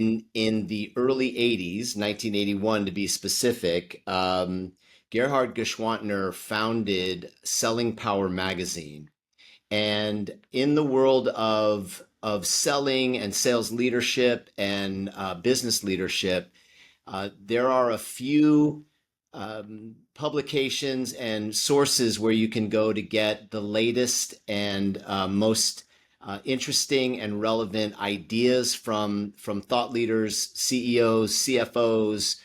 in the early 80s, 1981 to be specific, Gerhard Geschwandtner founded Selling Power magazine. And in the world of selling and sales leadership and business leadership, there are a few publications and sources where you can go to get the latest and most interesting and relevant ideas from thought leaders, CEOs, CFOs,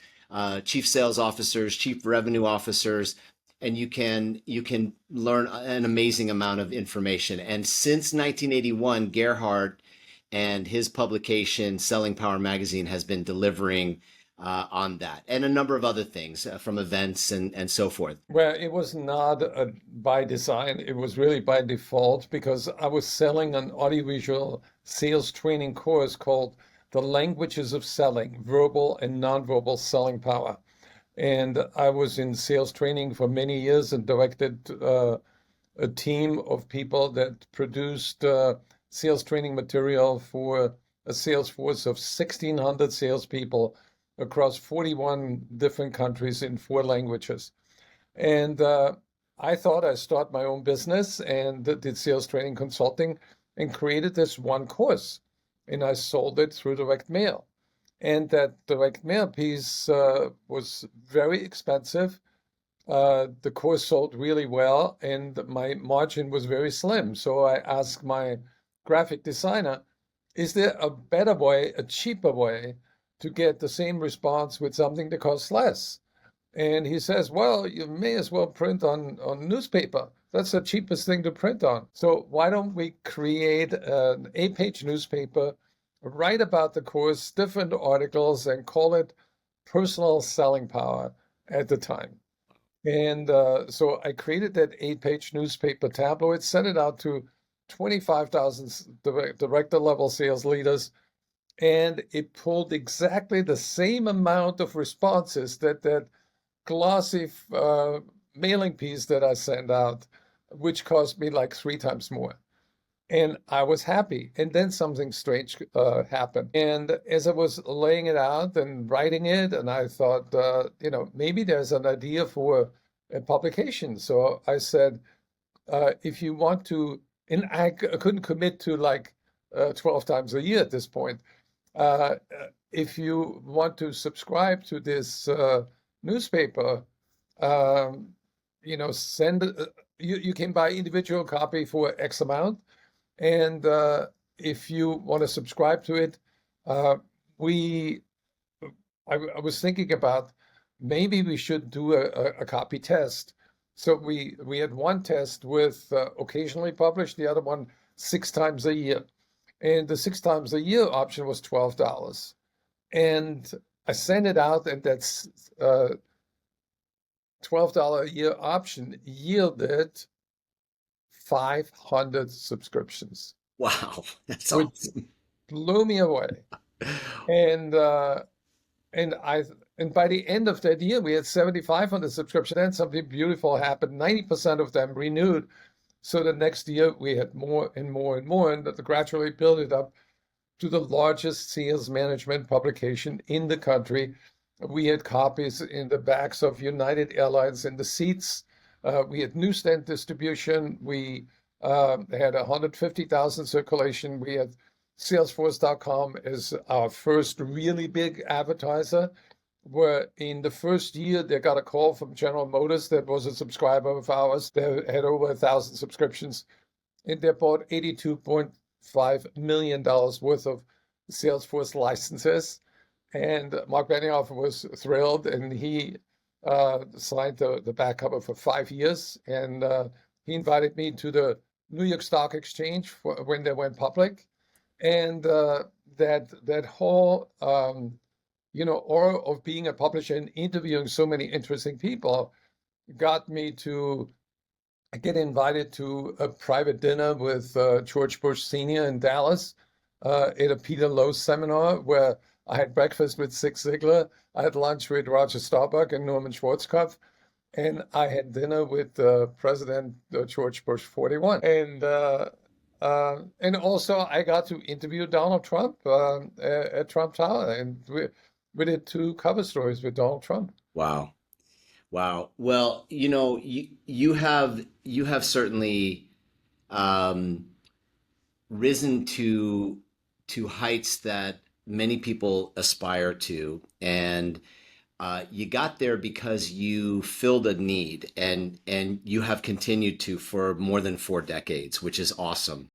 chief sales officers, chief revenue officers, and you can learn an amazing amount of information. And since 1981, Gerhard and his publication, Selling Power Magazine, has been delivering on that and a number of other things from events and so forth. Well, it was not by design. It was really by default because I was selling an audiovisual sales training course called The Languages of Selling, Verbal and Nonverbal Selling Power. And I was in sales training for many years and directed a team of people that produced sales training material for a sales force of 1,600 salespeople across 41 different countries in 4 languages. And I thought I'd start my own business and did sales training consulting and created this one course. And I sold it through direct mail. And that direct mail piece was very expensive. The course sold really well, and my margin was very slim. So I asked my graphic designer, is there a better way, a cheaper way to get the same response with something that costs less? And he says, well, you may as well print on newspaper. That's the cheapest thing to print on. So why don't we create an 8-page newspaper, write about the course, different articles, and call it Personal Selling Power at the time. And so I created that 8-page newspaper tabloid, sent it out to 25,000 director level sales leaders, and it pulled exactly the same amount of responses that glossy mailing piece that I sent out, which cost me like 3 times more. And I was happy. And then something strange happened. And as I was laying it out and writing it, and I thought, maybe there's an idea for a publication. So I said, if you want to, and I couldn't commit to like 12 times a year at this point. If you want to subscribe to this newspaper, send, you can buy individual copy for X amount. And if you want to subscribe to it, I was thinking about maybe we should do a copy test. So we had one test with occasionally published, the other one 6 times a year. And the 6 times a year option was $12. And I sent it out, and that's $12 a year option yielded 500 subscriptions. Wow, that's which awesome. blew me away. And by the end of that year, we had 7,500 subscriptions, and something beautiful happened. 90% of them renewed. So the next year we had more and more and more, and that gradually built it up to the largest sales management publication in the country. We had copies in the backs of United Airlines in the seats. We had newsstand distribution. We had 150,000 circulation. We had Salesforce.com as our first really big advertiser, where in the first year they got a call from General Motors that was a subscriber of ours. They had over 1,000 subscriptions, and they bought $82.5 million worth of Salesforce licenses. And Mark Benioff was thrilled, and he signed the back cover for 5 years. And he invited me to the New York Stock Exchange when they went public. And that whole aura of being a publisher and interviewing so many interesting people got me to get invited to a private dinner with George Bush Sr. in Dallas at a Peter Lowe seminar, where I had breakfast with Zig Ziglar, I had lunch with Roger Staubach and Norman Schwarzkopf, and I had dinner with President George Bush 41. And And also, I got to interview Donald Trump at Trump Tower, and we did two cover stories with Donald Trump. Wow. Wow. Well, you have certainly um, risen to heights that many people aspire to, and you got there because you filled a need, and you have continued to for more than 4 decades, which is awesome.